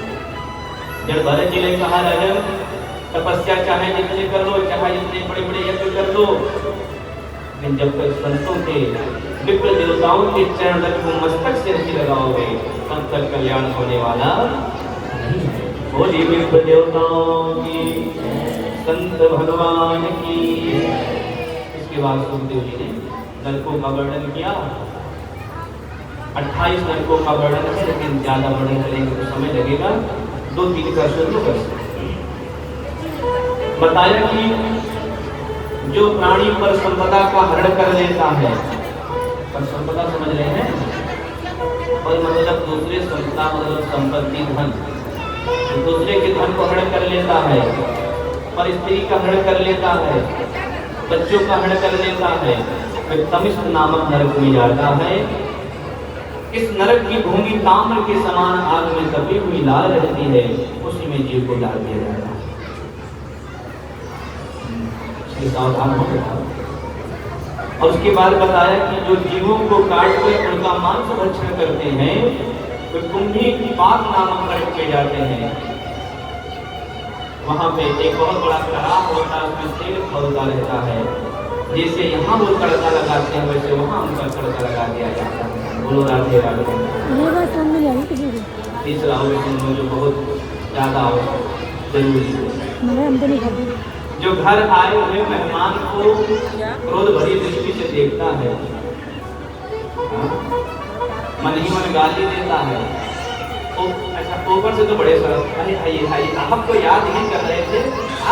जब भरत जी ने कहा राजा तपस्या चाहे जितने कर लो, चाहे जितने बड़े बड़े यज्ञ कर लो, लेकिन जब तक संतों के विप्र देवताओं के चरण रज को मस्तक से नहीं लगाओगे तब तक कल्याण होने वाला नहीं है। बोलिए विप्र देवताओं की, संत भगवान की। इसके बाद सुखदेव जी ने नरकों का वर्णन किया। 28 नरकों का वर्णन है, लेकिन ज्यादा वर्णन करेंगे तो समय लगेगा, 2-3 का शुरू कर सकते। बताया कि जो प्राणी पर संपदा का हरण कर लेता है, पर संपदा समझ रहे हैं, पर मतलब दूसरे संपदा मतलब संपत्ति धन, दूसरे के धन को हरण कर लेता है, पर स्त्री का हरण कर लेता है, बच्चों का हरण कर लेता है, फिर तमिष्ठ नामक नरक में जाता है। इस नरक की भूमि ताम्र के समान आग में तपी हुई लाल रहती है, उसी में जीव को डाल दिया जाता है। सावधान हो गया। और उसके बाद बताया कि जो जीवों को काट कर उनका मांस भक्षण करते हैं वे कुंभी पाक नामक नरक में जाते हैं। वहां पे एक बहुत बड़ा तालाब होता है, उसमें तेल खौलता रहता है। जैसे यहाँ वो तड़का लगाते हैं वैसे वहाँ उनका तड़का लगा दिया जाता है। बोलो राधे राधे। ये बात समझ में आई किसी को? तीसरा अवश्य जो बहुत ज्यादा जरूरी है, मगर हम तो नहीं खाते। जो घर आए हुए मेहमान को क्रोध भरी दृष्टि से देखता है, मन ही मन गाली देता है। तो अच्छा ऊपर से तो बड़े सरस, अरे आइए आइए, आपको याद नहीं कर रहे थे,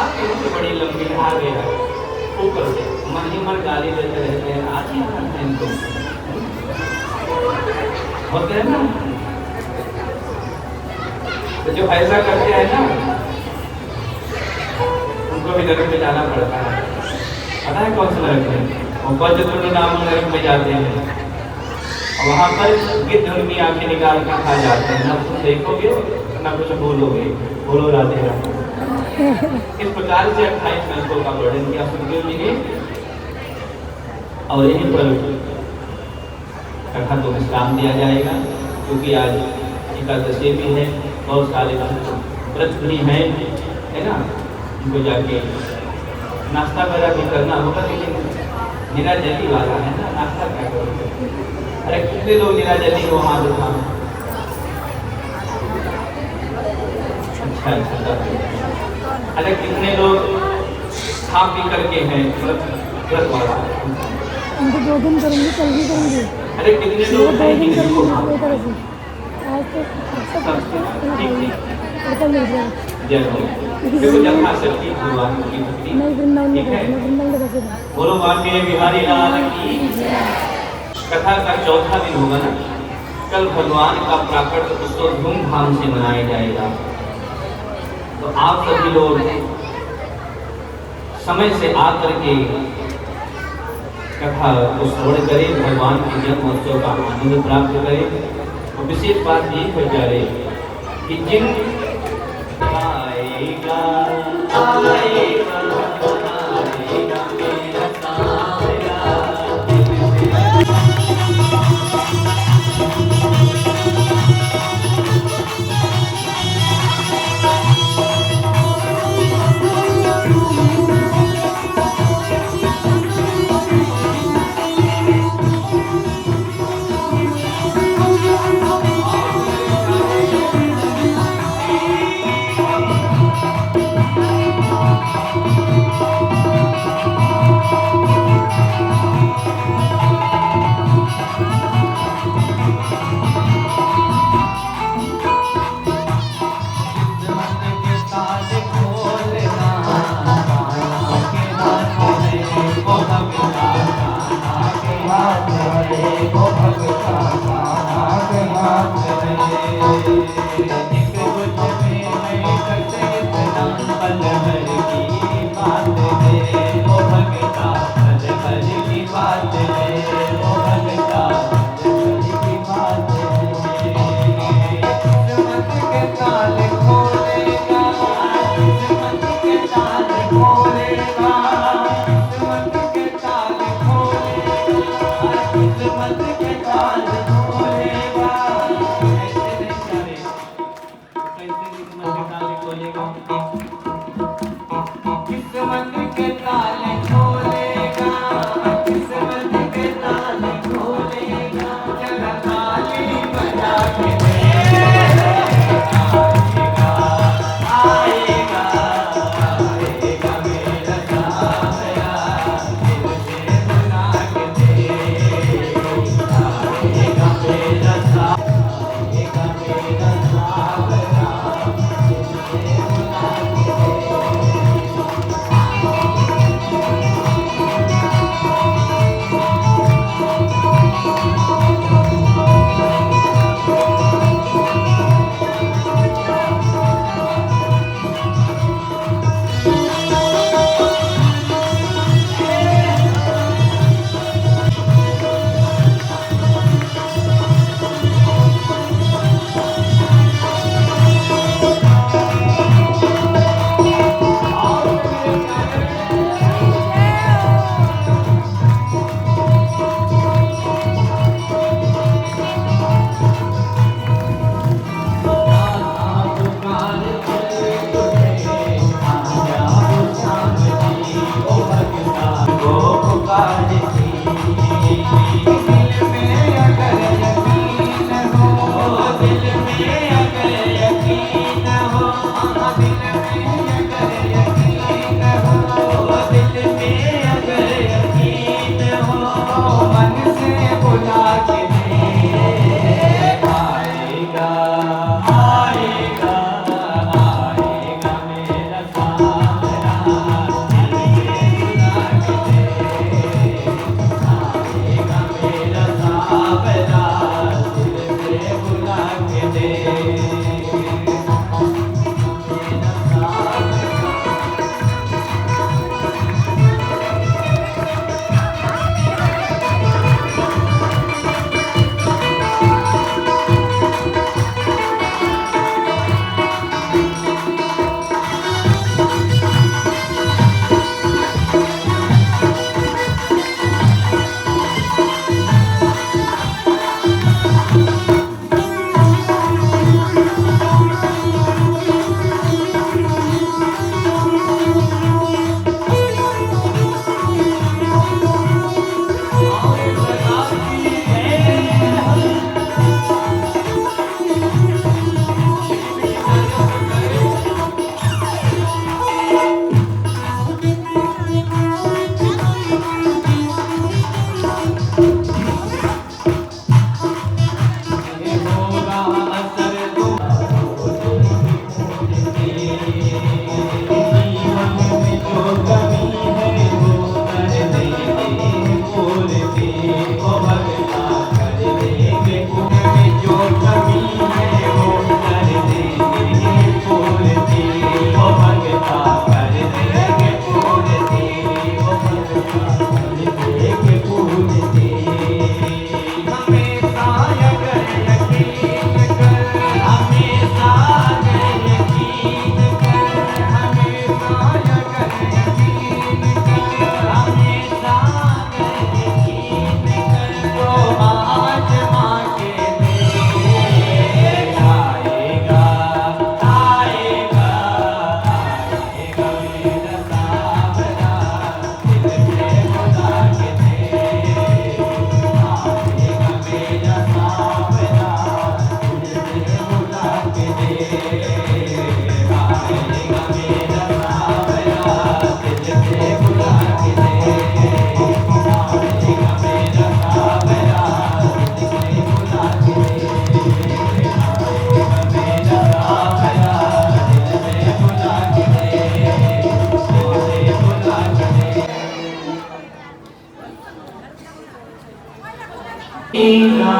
आपकी उम्र बड़ी लंबी आ गई है। ऊपर से मन ही मन गाली देते रहते हैं, आज ही करते हैं तो होते हैं ना। तो जो ऐसा करते हैं ना उनको भी नरक में जाना पड़ता है। पता है कौन सा नरक है? वो वज्रतुंड नामक नरक में जाते हैं और वहाँ पर गिद्ध उनकी आंखें निकाल कर खा जाते हैं। ना तुम देखोगे ना कुछ बोलोगे। बोलो राधे राधे। इस प्रकार से 28 नरकों का वर्णन किया सुखदेव जी ने। और यहीं पर कथा को विश्राम दिया जाएगा, क्योंकि आज एकादशी भी है, बहुत सारे व्रत भी हैं, है ना। उनको जाके नाश्ता वगैरह भी करना होगा, लेकिन निराजली वाला है ना, नाश्ता क्या करोगे? अरे कितने लोग निराजली हो हाथ उठा। अच्छा अच्छा, अरे कितने लोग खा पी करके हैं व्रत वाला? उनको 2 दिन करेंगे, कल भी करेंगे। अरे कितने लोग 2 हैं दिन कि करेंगे जिनको दूसरी तरह से। आज तो सब मिल जाएगा। देखो जहाँ शक्ति भगवान की भक्ति, मैं वृंदावन में ठीक है। वृंदावन में कैसे था? बोलो वाक्य बिहारी लाल की। कथा का चौथा दिन होगा ना, कल भगवान का प्राकट उत्सव धूमधाम से मनाया जाएगा। तो आप सभी लोग समय से आकर के कथा को श्रवण करें, भगवान के जन्म उत्सव का आनंद प्राप्त करें। और विशेष बात ये हो जा रही कि जिन आएगा आएगा आएगा मेरा साया।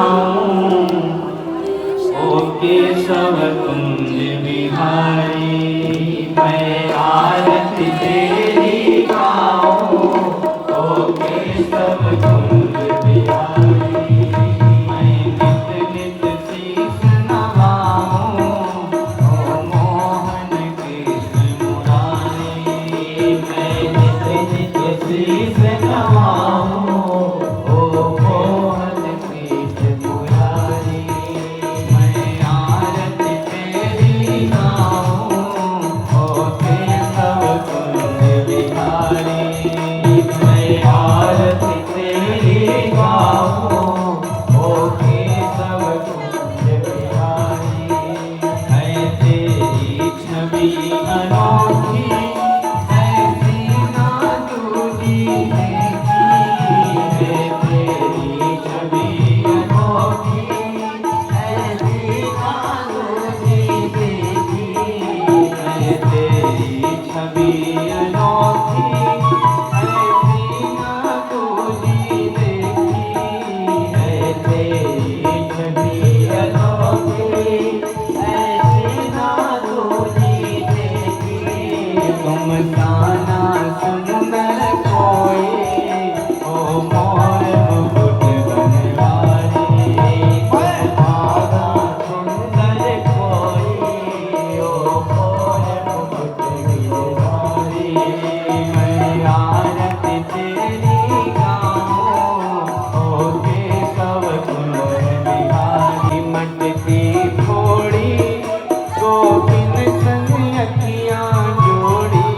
गाऊं, ओ केशव कुंज बिहारी। मैं आरती तेरी गाऊं, ओ केशव कुंज बिहारी। मैं नित नित शीश नवाऊं, ओ मोहन कृष्ण मुरारी। मैं नित नित शीश नवाऊं, ओ मोहन कृष्ण मुरारी। मैं आरती तेरी गाऊं, ओ केशव कुंज बिहारी। मैं आरती तेरी गाऊं, ओ केशव कुंज बिहारी। है तेरी छवि अनोखी, ऐसी ना दूजी देखी। है तेरी छवि अनोखी, ऐसी ना दूजी देखी। है तेरी छवि अनोखी, ऐसी ना दूजी देखी। है तेरी छवि अनोखी, ऐसी ना दूजी देखी। तुम ताना सुंदर कोई, ओ मोर मुकुट बनवारी। ताना सुंदर कोई, ओ मोर मुकुट गिरधारी। मैं आरती तेरी गाऊं, ओ केशव कुंज बिहारी। मटकी फोड़ी, गोपिन संग अखियाँ जोड़ी।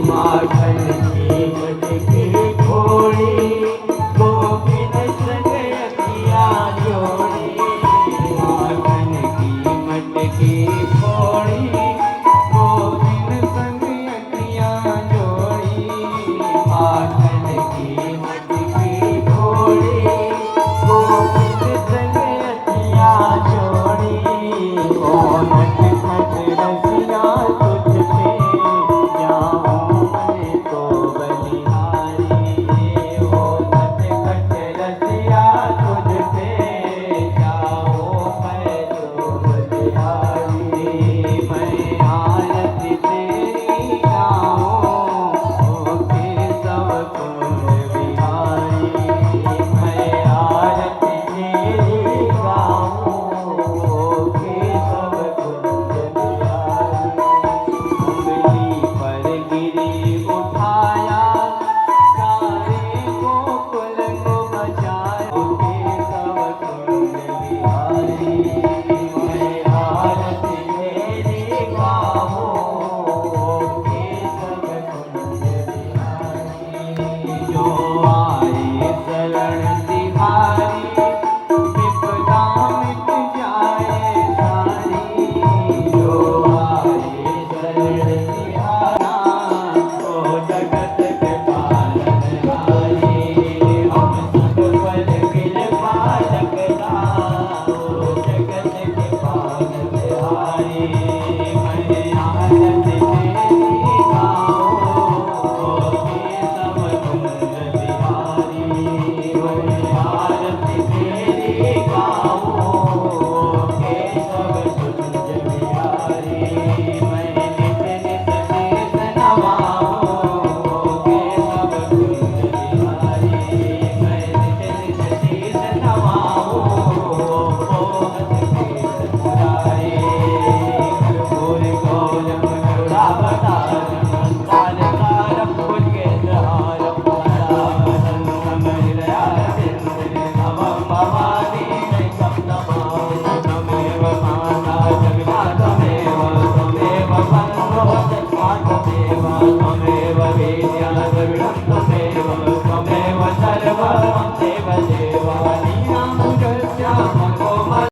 माखन की मटकी फोड़ी, गोपिन संग अखियाँ जोड़ी। माखन की मटकी फोड़ी, गोपिन संग अखियाँ जोड़ी। माखन की मटकी फोड़ी, गोपिन संग अखियाँ जोड़ी। ओ नटखट रसिया